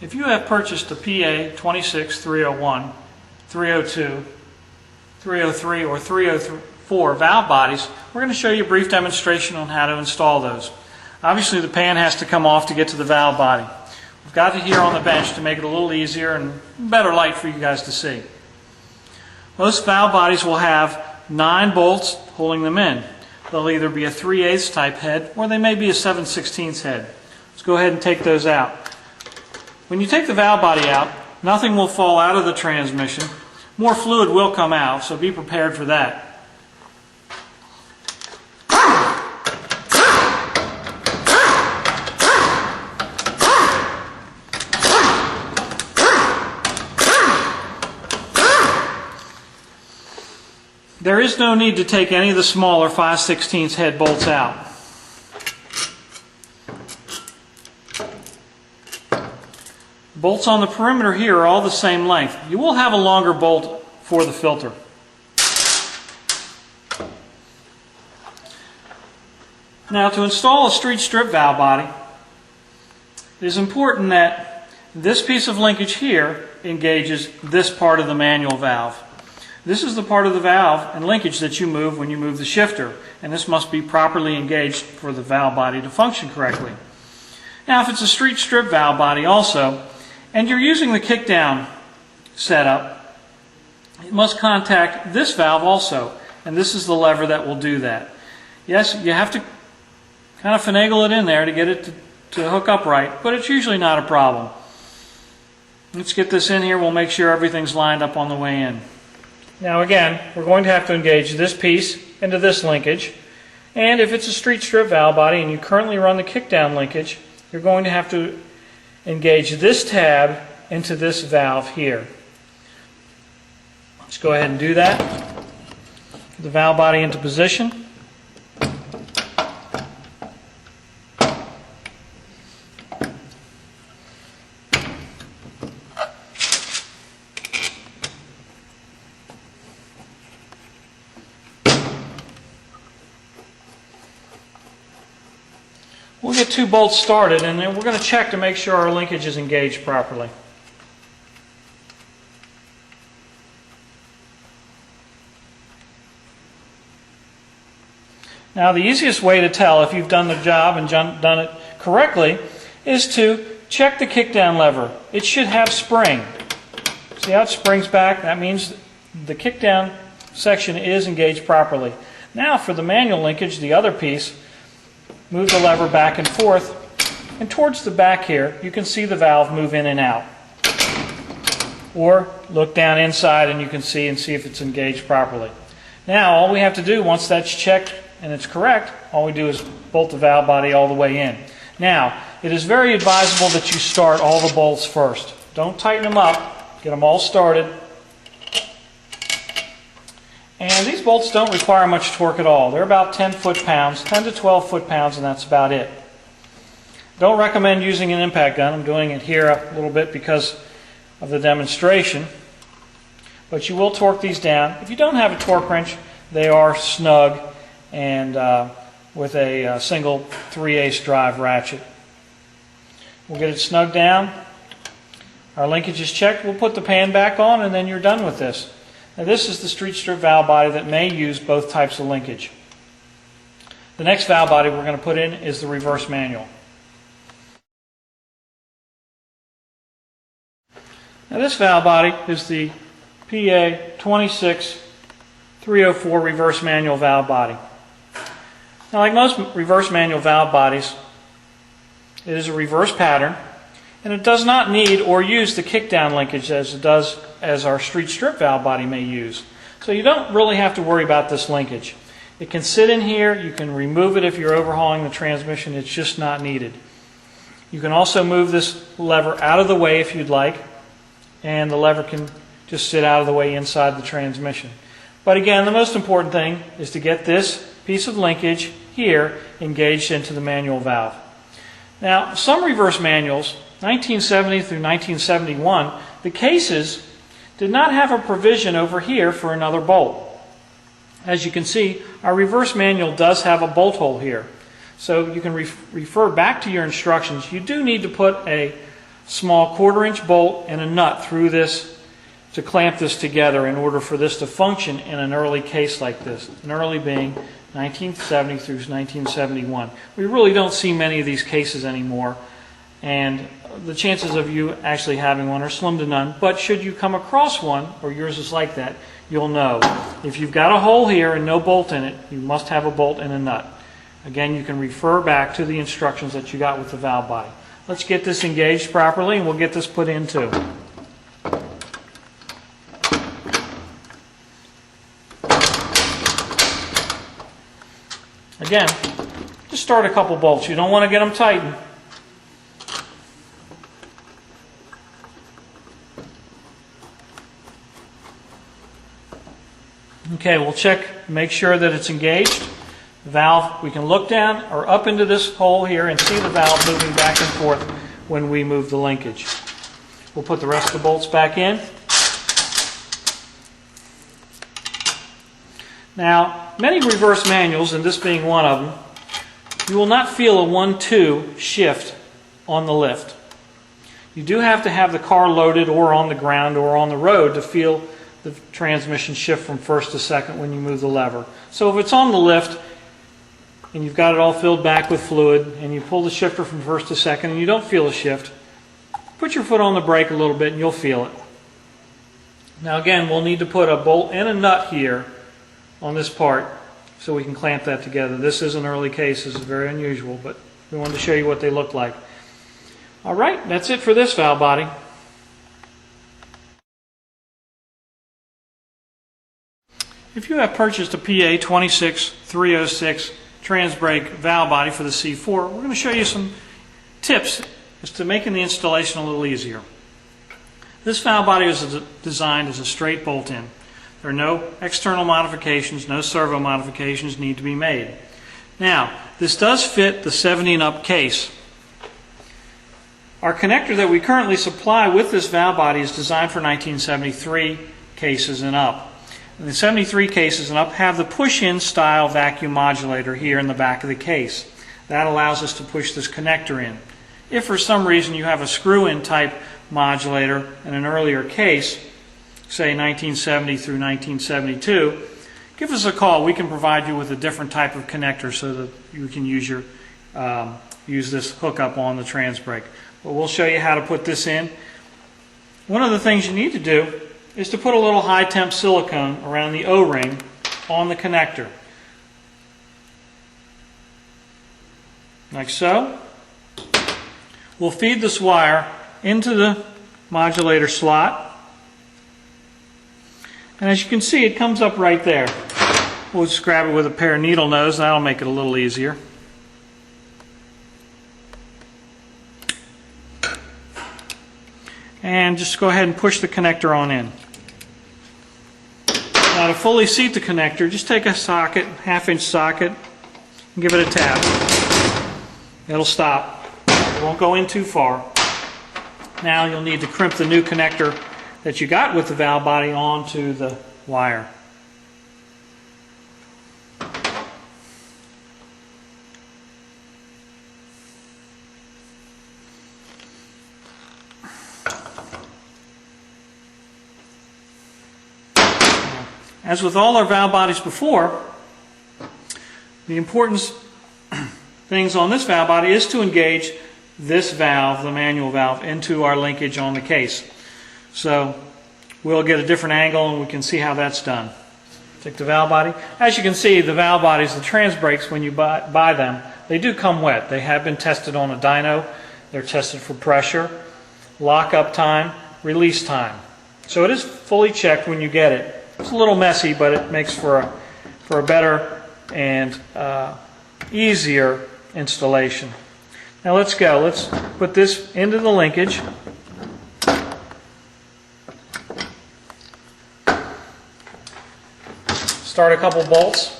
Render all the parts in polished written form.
If you have purchased a PA26301, 302, 303, or 304 valve bodies, we're going to show you a brief demonstration on how to install those. Obviously the pan has to come off to get to the valve body. We've got it here on the bench to make it a little easier and better light for you guys to see. Most valve bodies will have 9 bolts holding them in. They'll either be a 3/8 type head or they may be a 7/16 head. Let's go ahead and take those out. When you take the valve body out, nothing will fall out of the transmission. More fluid will come out, so be prepared for that. There is no need to take any of the smaller 5/16 head bolts out. Bolts on the perimeter here are all the same length. You will have a longer bolt for the filter. Now, to install a street strip valve body, it is important that this piece of linkage here engages this part of the manual valve. This is the part of the valve and linkage that you move when you move the shifter, and this must be properly engaged for the valve body to function correctly. Now, if it's a street strip valve body also, and you're using the kickdown setup, it must contact this valve also, and this is the lever that will do that. Yes, you have to kind of finagle it in there to get it to hook up right, but it's usually not a problem. Let's get this in here. We'll make sure everything's lined up on the way in. Now again, we're going to have to engage this piece into this linkage, and if it's a street strip valve body and you currently run the kickdown linkage, you're going to have to engage this tab into this valve here. Let's go ahead and do that. Get the valve body into position. We'll get 2 bolts started, and then we're going to check to make sure our linkage is engaged properly. Now, the easiest way to tell if you've done the job and done it correctly is to check the kickdown lever. It should have spring. See how it springs back? That means the kickdown section is engaged properly. Now, for the manual linkage, the other piece, move the lever back and forth, and towards the back here you can see the valve move in and out. Or look down inside and you can see if it's engaged properly. Now all we have to do, once that's checked and it's correct, all we do is bolt the valve body all the way in. Now, it is very advisable that you start all the bolts first. Don't tighten them up, get them all started. And these bolts don't require much torque at all. They're about 10 foot-pounds, 10 to 12 foot-pounds, and that's about it. Don't recommend using an impact gun. I'm doing it here a little bit because of the demonstration. But you will torque these down. If you don't have a torque wrench, they are snug and with a single 3/8 drive ratchet. We'll get it snug down. Our linkage is checked. We'll put the pan back on, and then you're done with this. Now, this is the street strip valve body that may use both types of linkage. The next valve body we're going to put in is the reverse manual. Now, this valve body is the PA26304 reverse manual valve body. Now, like most reverse manual valve bodies, it is a reverse pattern, and it does not need or use the kickdown linkage as it does as our street strip valve body may use. So you don't really have to worry about this linkage. It can sit in here. You can remove it if you're overhauling the transmission. It's just not needed. You can also move this lever out of the way if you'd like, and the lever can just sit out of the way inside the transmission. But again, the most important thing is to get this piece of linkage here engaged into the manual valve. Now, some reverse manuals, 1970 through 1971, the cases did not have a provision over here for another bolt. As you can see, our reverse manual does have a bolt hole here. So you can refer back to your instructions. You do need to put a small 1/4-inch bolt and a nut through this to clamp this together in order for this to function in an early case like this. An early being 1970 through 1971. We really don't see many of these cases anymore, and the chances of you actually having one are slim to none. But should you come across one, or yours is like that, you'll know. If you've got a hole here and no bolt in it, you must have a bolt and a nut. Again, you can refer back to the instructions that you got with the valve body. Let's get this engaged properly and we'll get this put in too. Again, just start a couple bolts. You don't want to get them tightened. Okay, we'll check, make sure that it's engaged. The valve, we can look down or up into this hole here and see the valve moving back and forth when we move the linkage. We'll put the rest of the bolts back in. Now, many reverse manuals, and this being one of them, you will not feel a 1-2 shift on the lift. You do have to have the car loaded or on the ground or on the road to feel the transmission shift from first to second when you move the lever. So if it's on the lift and you've got it all filled back with fluid and you pull the shifter from first to second and you don't feel a shift, put your foot on the brake a little bit and you'll feel it. Now again, we'll need to put a bolt and a nut here on this part so we can clamp that together. This is an early case. This is very unusual, but we wanted to show you what they look like. All right, that's it for this valve body. If you have purchased a PA26306 trans brake valve body for the C4, we're going to show you some tips as to making the installation a little easier. This valve body is designed as a straight bolt-in. There are no external modifications, no servo modifications need to be made. Now, this does fit the 70 and up case. Our connector that we currently supply with this valve body is designed for 1973 cases and up. And the 73 cases and up have the push-in style vacuum modulator here in the back of the case. That allows us to push this connector in. If for some reason you have a screw-in type modulator in an earlier case, say 1970 through 1972, give us a call. We can provide you with a different type of connector so that you can use this hookup on the trans brake. But we'll show you how to put this in. One of the things you need to do is to put a little high temp silicone around the O-ring on the connector. Like so. We'll feed this wire into the modulator slot. And as you can see, it comes up right there. We'll just grab it with a pair of needle nose, and that'll make it a little easier. And just go ahead and push the connector on in. Now to fully seat the connector, just take a socket, half-inch socket, and give it a tap. It'll stop. It won't go in too far. Now you'll need to crimp the new connector that you got with the valve body onto the wire. As with all our valve bodies before, the important things on this valve body is to engage this valve, the manual valve, into our linkage on the case. So we'll get a different angle and we can see how that's done. Take the valve body. As you can see, the valve bodies, the trans brakes, when you buy them, they do come wet. They have been tested on a dyno. They're tested for pressure, lockup time, release time. So it is fully checked when you get it. It's a little messy, but it makes for a better and easier installation. Now let's go. Let's put this into the linkage. Start a couple bolts.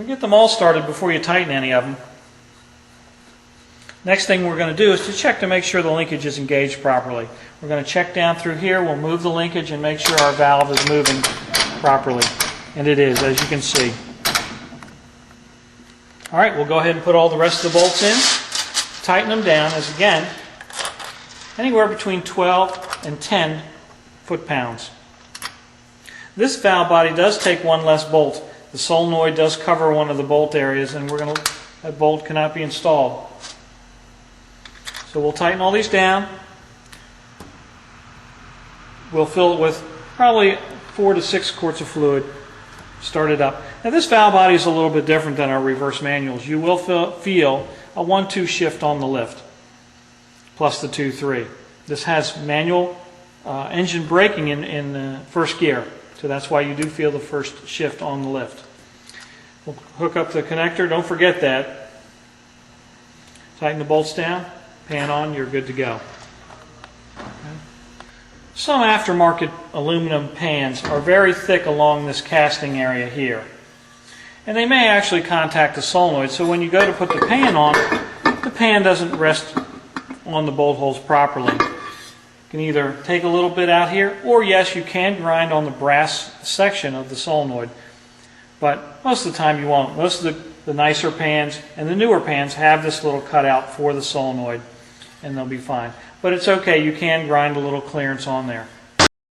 Get them all started before you tighten any of them. Next thing we're going to do is to check to make sure the linkage is engaged properly. We're going to check down through here. We'll move the linkage and make sure our valve is moving properly. And it is, as you can see. All right, we'll go ahead and put all the rest of the bolts in. Tighten them down, as again, anywhere between 12 and 10 foot-pounds. This valve body does take one less bolt. The solenoid does cover one of the bolt areas, and that bolt cannot be installed. So we'll tighten all these down. We'll fill it with probably 4 to 6 quarts of fluid. Start it up. Now this valve body is a little bit different than our reverse manuals. You will feel a 1-2 shift on the lift, plus the 2-3. This has manual engine braking in first gear, so that's why you do feel the first shift on the lift. We'll hook up the connector. Don't forget that. Tighten the bolts down. Pan on, you're good to go. Okay. Some aftermarket aluminum pans are very thick along this casting area here. And they may actually contact the solenoid, so when you go to put the pan doesn't rest on the bolt holes properly. You can either take a little bit out here, or yes, you can grind on the brass section of the solenoid. But most of the time you won't. Most of the nicer pans and the newer pans have this little cutout for the solenoid, and they'll be fine. But it's okay, you can grind a little clearance on there.